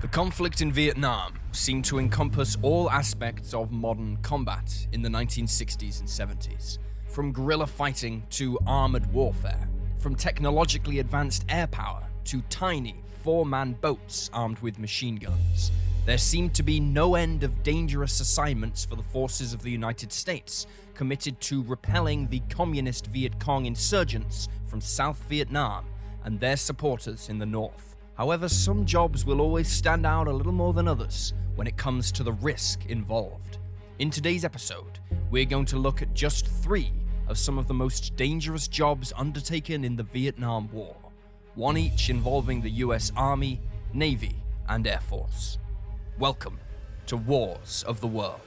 The conflict in Vietnam seemed to encompass all aspects of modern combat in the 1960s and 70s, from guerrilla fighting to armored warfare, from technologically advanced airpower to tiny four-man boats armed with machine guns. There seemed to be no end of dangerous assignments for the forces of the United States, committed to repelling the communist Viet Cong insurgents from South Vietnam and their supporters in the north. However, some jobs will always stand out a little more than others when it comes to the risk involved. In today's episode, we're going to look at just 3 of some of the most dangerous jobs undertaken in the Vietnam War, one each involving the US Army, Navy, and Air Force. Welcome to Wars of the World.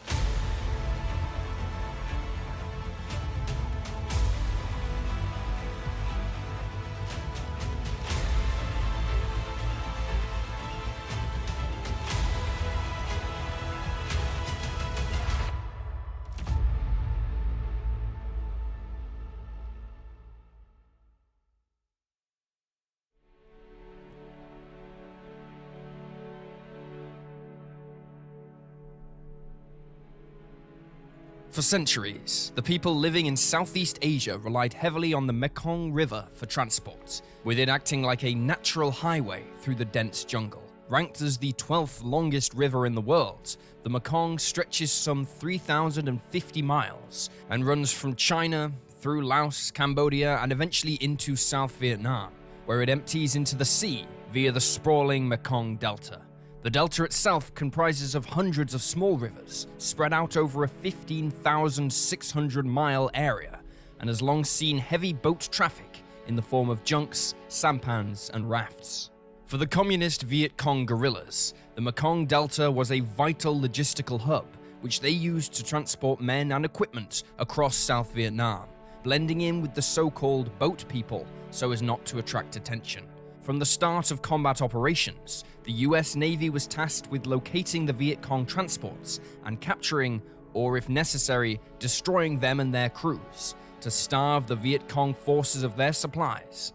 For centuries, the people living in Southeast Asia relied heavily on the Mekong River for transport, with it acting like a natural highway through the dense jungle. Ranked as the 12th longest river in the world, the Mekong stretches some 3,050 miles and runs from China through Laos, Cambodia, and eventually into South Vietnam, where it empties into the sea via the sprawling Mekong Delta. The delta itself comprises of hundreds of small rivers spread out over a 15,600-mile area and has long seen heavy boat traffic in the form of junks, sampans, and rafts. For the communist Viet Cong guerrillas, the Mekong Delta was a vital logistical hub which they used to transport men and equipment across South Vietnam, blending in with the so-called boat people so as not to attract attention. From the start of combat operations, the US Navy was tasked with locating the Viet Cong transports and capturing, or if necessary, destroying them and their crews, to starve the Viet Cong forces of their supplies.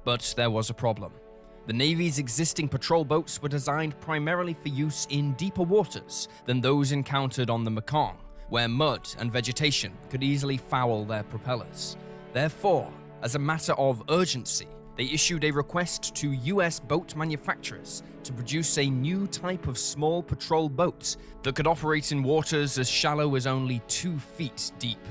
But there was a problem. The Navy's existing patrol boats were designed primarily for use in deeper waters than those encountered on the Mekong, where mud and vegetation could easily foul their propellers. Therefore, as a matter of urgency, they issued a request to US boat manufacturers to produce a new type of small patrol boat that could operate in waters as shallow as only 2 feet deep.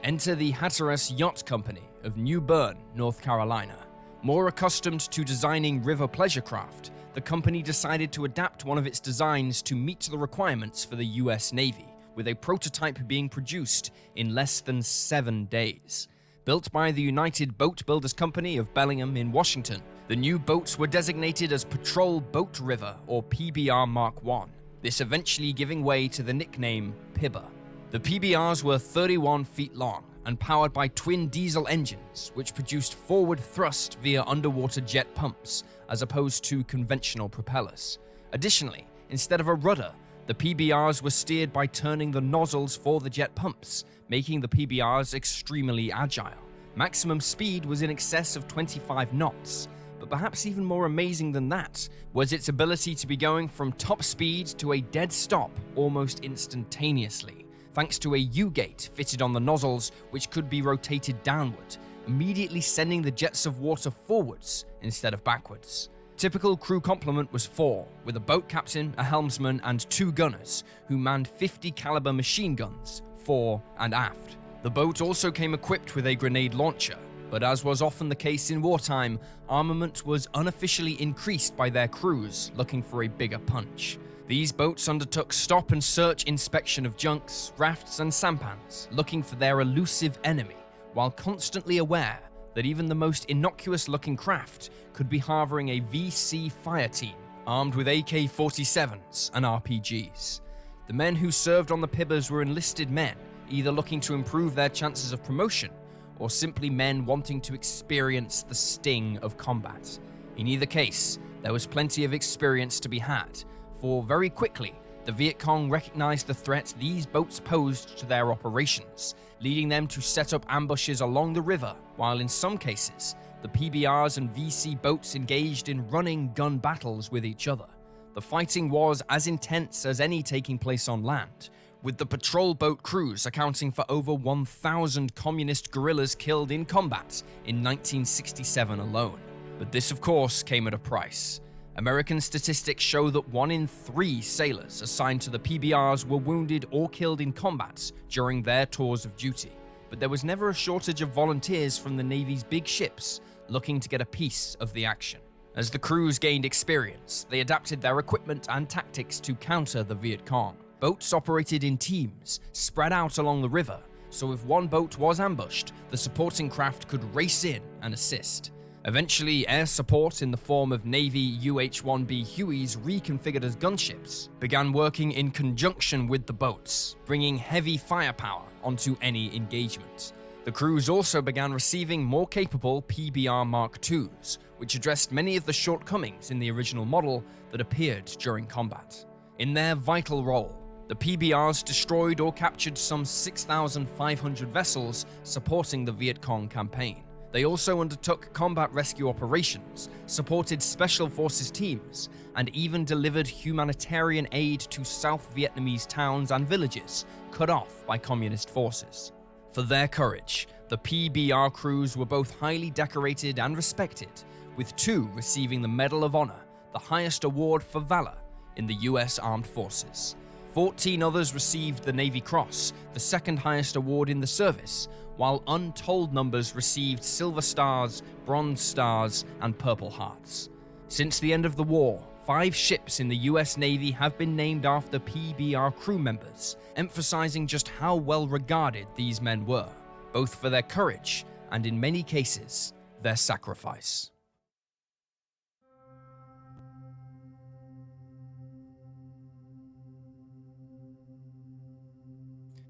Enter the Hatteras Yacht Company of New Bern, North Carolina. More accustomed to designing river pleasure craft, the company decided to adapt one of its designs to meet the requirements for the US Navy, with a prototype being produced in less than 7 days. Built by the United Boat Builders Company of Bellingham in Washington, the new boats were designated as Patrol Boat River or PBR Mark I, this eventually giving way to the nickname PIBR. The PBRs were 31 feet long and powered by twin diesel engines, which produced forward thrust via underwater jet pumps as opposed to conventional propellers. Additionally, instead of a rudder, the PBRs were steered by turning the nozzles for the jet pumps, making the PBRs extremely agile. Maximum speed was in excess of 25 knots, but perhaps even more amazing than that was its ability to be going from top speed to a dead stop almost instantaneously, thanks to a U-gate fitted on the nozzles which could be rotated downward, immediately sending the jets of water forwards instead of backwards. Typical crew complement was 4, with a boat captain, a helmsman, and 2 gunners, who manned 50 caliber machine guns, fore and aft. The boat also came equipped with a grenade launcher, but as was often the case in wartime, armament was unofficially increased by their crews looking for a bigger punch. These boats undertook stop and search inspection of junks, rafts, and sampans, looking for their elusive enemy, while constantly aware that even the most innocuous-looking craft could be harboring a VC fire team armed with AK-47s and RPGs. The men who served on the PIBRs were enlisted men, either looking to improve their chances of promotion or simply men wanting to experience the sting of combat. In either case, there was plenty of experience to be had, for very quickly, the Viet Cong recognized the threat these boats posed to their operations, leading them to set up ambushes along the river, while in some cases, the PBRs and VC boats engaged in running gun battles with each other. The The fighting was as intense as any taking place on land, with the patrol boat crews accounting for over 1,000 communist guerrillas killed in combat in 1967 alone. But this, of course, came at a price. American statistics show that 1 in 3 sailors assigned to the PBRs were wounded or killed in combat during their tours of duty. But there was never a shortage of volunteers from the Navy's big ships looking to get a piece of the action. As the crews gained experience, they adapted their equipment and tactics to counter the Viet Cong. Boats operated in teams, spread out along the river, so if one boat was ambushed, the supporting craft could race in and assist. Eventually, air support in the form of Navy UH-1B Hueys reconfigured as gunships began working in conjunction with the boats, bringing heavy firepower onto any engagement. The crews also began receiving more capable PBR Mark IIs, which addressed many of the shortcomings in the original model that appeared during combat. In their vital role, the PBRs destroyed or captured some 6,500 vessels supporting the Viet Cong campaign. They also undertook combat rescue operations, supported special forces teams, and even delivered humanitarian aid to South Vietnamese towns and villages cut off by communist forces. For their courage, the PBR crews were both highly decorated and respected, with 2 receiving the Medal of Honor, the highest award for valor in the US Armed Forces. 14 others received the Navy Cross, the second highest award in the service, while untold numbers received Silver Stars, Bronze Stars, and Purple Hearts. Since the end of the war, 5 ships in the US Navy have been named after PBR crew members, emphasizing just how well regarded these men were, both for their courage and, in many cases, their sacrifice.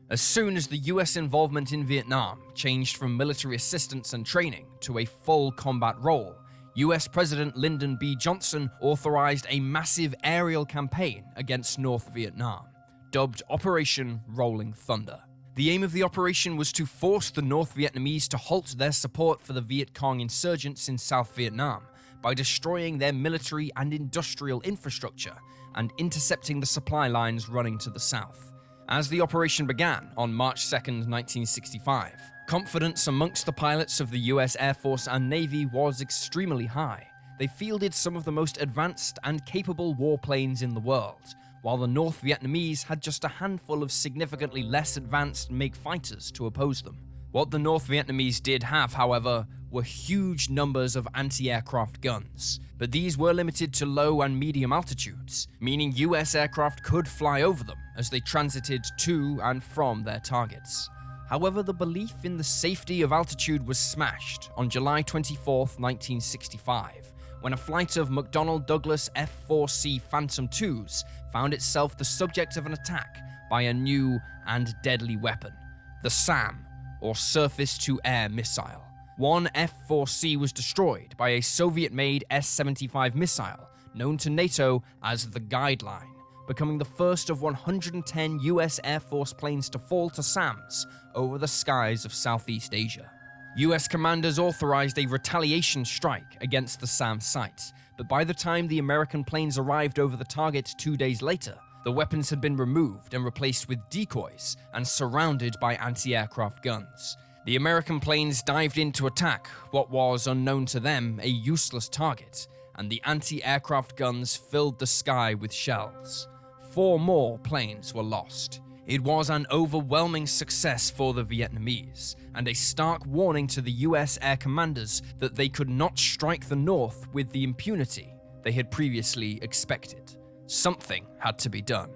As soon as the US involvement in Vietnam changed from military assistance and training to a full combat role, US President Lyndon B. Johnson authorized a massive aerial campaign against North Vietnam, dubbed Operation Rolling Thunder. The aim of the operation was to force the North Vietnamese to halt their support for the Viet Cong insurgents in South Vietnam by destroying their military and industrial infrastructure and intercepting the supply lines running to the south. As the operation began on March 2, 1965, confidence amongst the pilots of the US Air Force and Navy was extremely high. They fielded some of the most advanced and capable warplanes in the world, while the North Vietnamese had just a handful of significantly less advanced MiG fighters to oppose them. What the North Vietnamese did have, however, were huge numbers of anti-aircraft guns, but these were limited to low and medium altitudes, meaning US aircraft could fly over them as they transited to and from their targets. However, the belief in the safety of altitude was smashed on July 24, 1965, when a flight of McDonnell Douglas F4g Phantom IIs found itself the subject of an attack by a new and deadly weapon, the SAM, or Surface-to-Air Missile. One F4c was destroyed by a Soviet-made S-75 missile, known to NATO as the Guideline, becoming the first of 110 US Air Force planes to fall to SAMs over the skies of Southeast Asia. US commanders authorized a retaliation strike against the SAM site, but by the time the American planes arrived over the target 2 days later, the weapons had been removed and replaced with decoys and surrounded by anti-aircraft guns. The American planes dived in to attack what was, unknown to them, a useless target, and the anti-aircraft guns filled the sky with shells. 4 more planes were lost. It was an overwhelming success for the Vietnamese, and a stark warning to the US air commanders that they could not strike the North with the impunity they had previously expected. Something had to be done.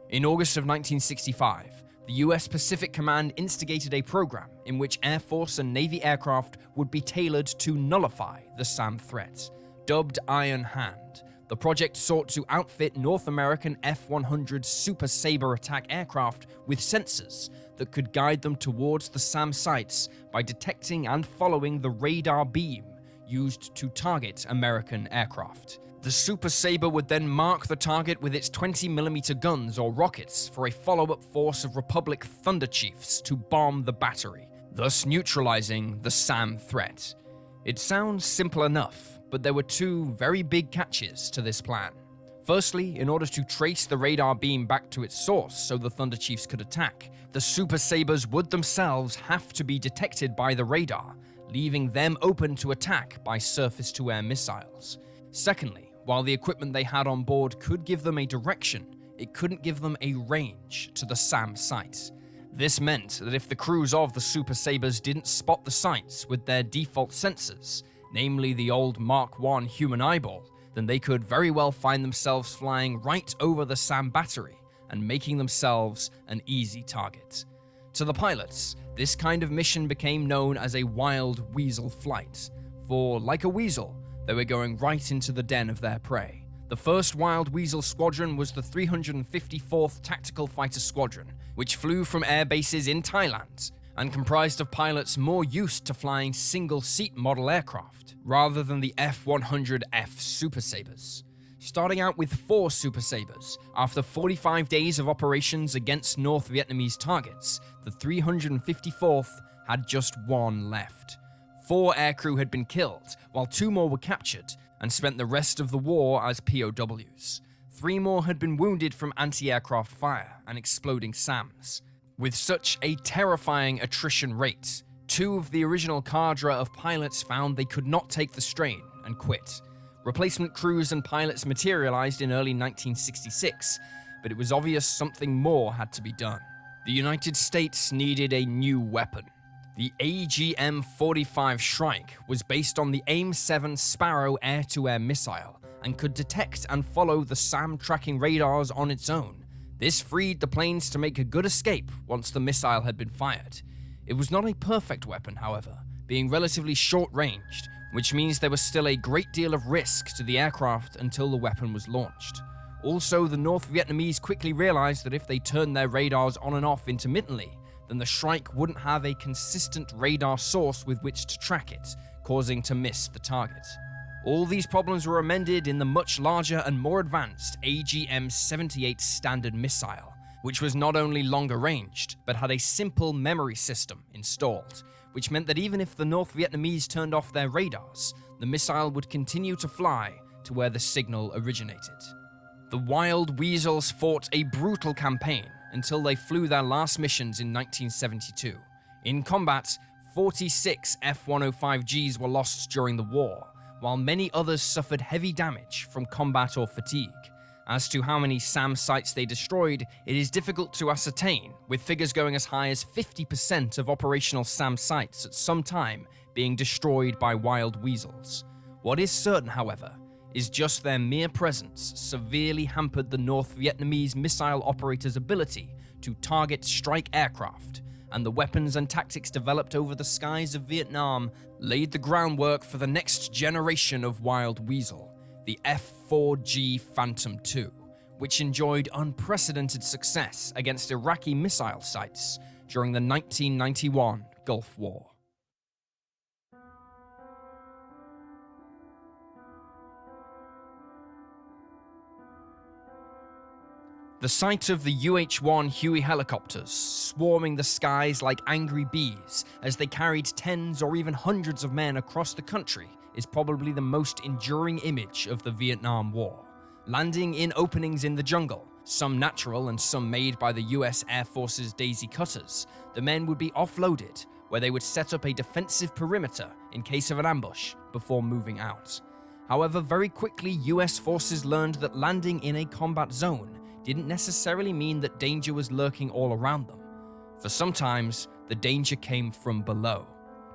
In August of 1965, the US Pacific Command instigated a program in which Air Force and Navy aircraft would be tailored to nullify the SAM threat. Dubbed Iron Hand, the project sought to outfit North American F-100 Super Sabre attack aircraft with sensors that could guide them towards the SAM sites by detecting and following the radar beam used to target American aircraft. The Super Sabre would then mark the target with its 20mm guns or rockets for a follow-up force of Republic Thunder Chiefs to bomb the battery, thus neutralizing the SAM threat. It sounds simple enough, but there were 2 very big catches to this plan. Firstly, in order to trace the radar beam back to its source so the Thunder Chiefs could attack, the Super Sabres would themselves have to be detected by the radar, leaving them open to attack by surface-to-air missiles. Secondly, while the equipment they had on board could give them a direction, it couldn't give them a range to the SAM sites. This meant that if the crews of the Super Sabres didn't spot the sites with their default sensors, namely the old Mark I human eyeball, then they could very well find themselves flying right over the SAM battery and making themselves an easy target. To the pilots, this kind of mission became known as a wild weasel flight, for like a weasel, they were going right into the den of their prey. The first Wild Weasel Squadron was the 354th Tactical Fighter Squadron, which flew from air bases in Thailand and comprised of pilots more used to flying single-seat model aircraft, rather than the F-100F Super Sabres. Starting out with 4 Super Sabres, after 45 days of operations against North Vietnamese targets, the 354th had just 1 left. 4 aircrew had been killed, while 2 more were captured and spent the rest of the war as POWs. 3 more had been wounded from anti-aircraft fire and exploding SAMs. With such a terrifying attrition rate, 2 of the original cadre of pilots found they could not take the strain and quit. Replacement crews and pilots materialized in early 1966, but it was obvious something more had to be done. The United States needed a new weapon. The AGM-45 Shrike was based on the AIM-7 Sparrow air-to-air missile and could detect and follow the SAM tracking radars on its own. This freed the planes to make a good escape once the missile had been fired. It was not a perfect weapon, however, being relatively short-ranged, which means there was still a great deal of risk to the aircraft until the weapon was launched. Also, the North Vietnamese quickly realized that if they turned their radars on and off intermittently, then the Shrike wouldn't have a consistent radar source with which to track it, causing to miss the target. All these problems were amended in the much larger and more advanced AGM-78 Standard missile, which was not only longer ranged, but had a simple memory system installed, which meant that even if the North Vietnamese turned off their radars, the missile would continue to fly to where the signal originated. The Wild Weasels fought a brutal campaign until they flew their last missions in 1972. In combat, 46 F-105Gs were lost during the war, while many others suffered heavy damage from combat or fatigue. As to how many SAM sites they destroyed, it is difficult to ascertain, with figures going as high as 50% of operational SAM sites at some time being destroyed by Wild Weasels. What is certain, however, is just their mere presence severely hampered the North Vietnamese missile operators' ability to target strike aircraft, and the weapons and tactics developed over the skies of Vietnam laid the groundwork for the next generation of Wild Weasel, the F4g Phantom II, which enjoyed unprecedented success against Iraqi missile sites during the 1991 Gulf War. The sight of the UH-1 Huey helicopters swarming the skies like angry bees as they carried tens or even hundreds of men across the country is probably the most enduring image of the Vietnam War. Landing in openings in the jungle, some natural and some made by the US Air Force's Daisy Cutters, the men would be offloaded, where they would set up a defensive perimeter in case of an ambush before moving out. However, very quickly US forces learned that landing in a combat zone didn't necessarily mean that danger was lurking all around them. For sometimes, the danger came from below.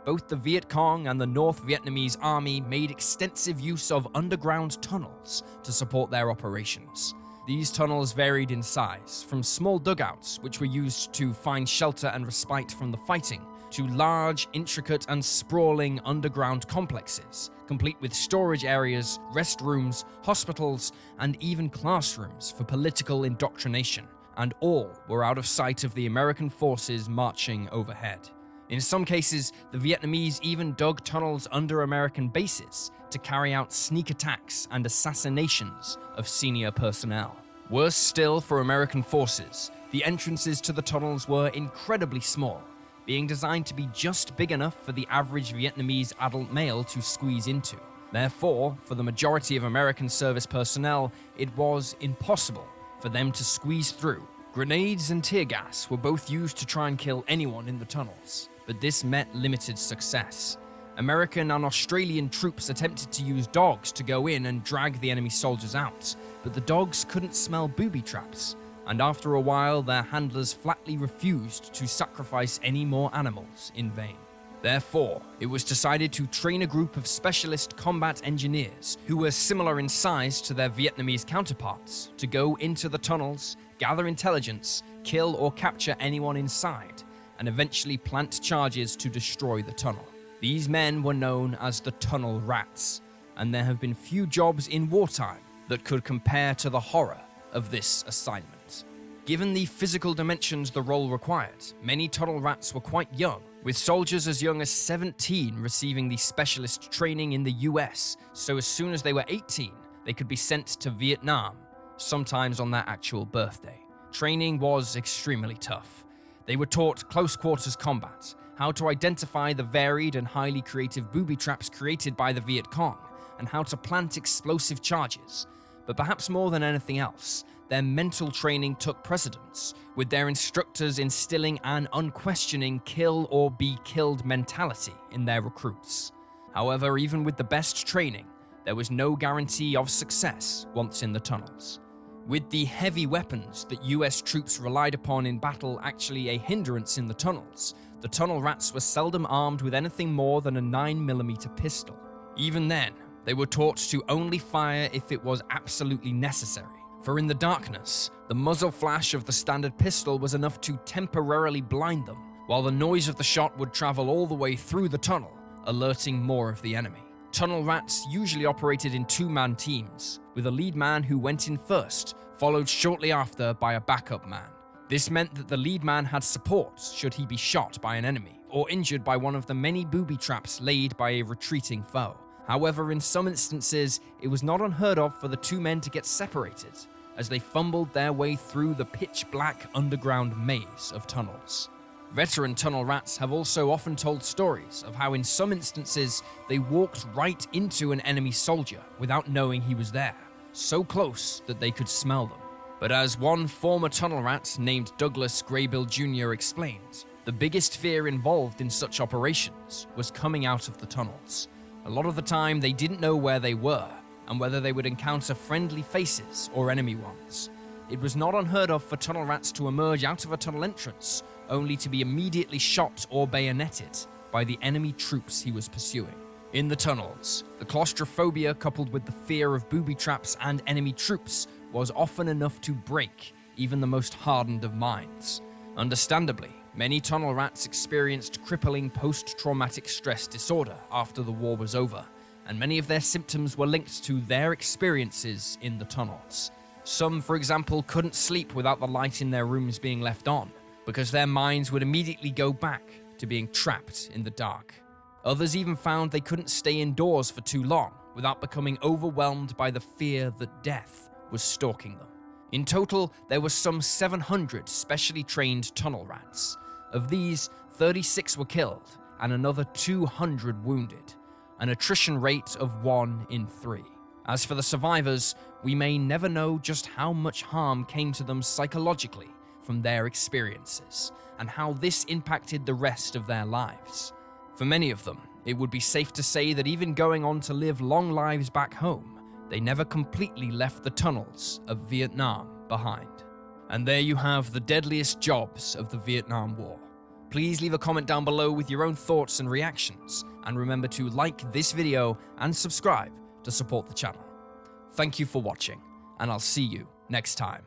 Both the Viet Cong and the North Vietnamese army made extensive use of underground tunnels to support their operations. These tunnels varied in size, from small dugouts, which were used to find shelter and respite from the fighting, to large, intricate, and sprawling underground complexes, complete with storage areas, restrooms, hospitals, and even classrooms for political indoctrination, and all were out of sight of the American forces marching overhead. In some cases, the Vietnamese even dug tunnels under American bases to carry out sneak attacks and assassinations of senior personnel. Worse still for American forces, the entrances to the tunnels were incredibly small, being designed to be just big enough for the average Vietnamese adult male to squeeze into. Therefore, for the majority of American service personnel, it was impossible for them to squeeze through. Grenades and tear gas were both used to try and kill anyone in the tunnels, but this met limited success. American and Australian troops attempted to use dogs to go in and drag the enemy soldiers out, but the dogs couldn't smell booby traps, and after a while their handlers flatly refused to sacrifice any more animals in vain. Therefore, it was decided to train a group of specialist combat engineers who were similar in size to their Vietnamese counterparts to go into the tunnels, gather intelligence, kill or capture anyone inside, and eventually plant charges to destroy the tunnel. These men were known as the Tunnel Rats, and there have been few jobs in wartime that could compare to the horror of this assignment. Given the physical dimensions the role required, many Tunnel Rats were quite young, with soldiers as young as 17 receiving the specialist training in the US, so as soon as they were 18, they could be sent to Vietnam, sometimes on their actual birthday. Training was extremely tough. They were taught close quarters combat, how to identify the varied and highly creative booby traps created by the Viet Cong, and how to plant explosive charges. But perhaps more than anything else, their mental training took precedence, with their instructors instilling an unquestioning kill or be killed mentality in their recruits. However, even with the best training, there was no guarantee of success once in the tunnels. With the heavy weapons that US troops relied upon in battle actually a hindrance in the tunnels, the Tunnel Rats were seldom armed with anything more than a 9mm pistol. Even then, they were taught to only fire if it was absolutely necessary. For in the darkness, the muzzle flash of the standard pistol was enough to temporarily blind them, while the noise of the shot would travel all the way through the tunnel, alerting more of the enemy. Tunnel Rats usually operated in two-man teams, with a lead man who went in first, followed shortly after by a backup man. This meant that the lead man had support should he be shot by an enemy, or injured by one of the many booby traps laid by a retreating foe. However, in some instances, it was not unheard of for the two men to get separated, as they fumbled their way through the pitch-black underground maze of tunnels. Veteran Tunnel Rats have also often told stories of how in some instances they walked right into an enemy soldier without knowing he was there, so close that they could smell them. But as one former Tunnel Rat named Douglas Graybill Jr. explained, the biggest fear involved in such operations was coming out of the tunnels. A lot of the time they didn't know where they were and whether they would encounter friendly faces or enemy ones. It was not unheard of for Tunnel Rats to emerge out of a tunnel entrance only to be immediately shot or bayoneted by the enemy troops he was pursuing. In the tunnels, the claustrophobia coupled with the fear of booby traps and enemy troops was often enough to break even the most hardened of minds. Understandably, many Tunnel Rats experienced crippling post-traumatic stress disorder after the war was over, and many of their symptoms were linked to their experiences in the tunnels. Some, for example, couldn't sleep without the light in their rooms being left on, because their minds would immediately go back to being trapped in the dark. Others even found they couldn't stay indoors for too long without becoming overwhelmed by the fear that death was stalking them. In total, there were some 700 specially trained Tunnel Rats. Of these, 36 were killed and another 200 wounded, an attrition rate of 1 in 3. As for the survivors, we may never know just how much harm came to them psychologically from their experiences, and how this impacted the rest of their lives. For many of them, it would be safe to say that even going on to live long lives back home, they never completely left the tunnels of Vietnam behind. And there you have the deadliest jobs of the Vietnam War. Please leave a comment down below with your own thoughts and reactions, and remember to like this video and subscribe to support the channel. Thank you for watching, and I'll see you next time.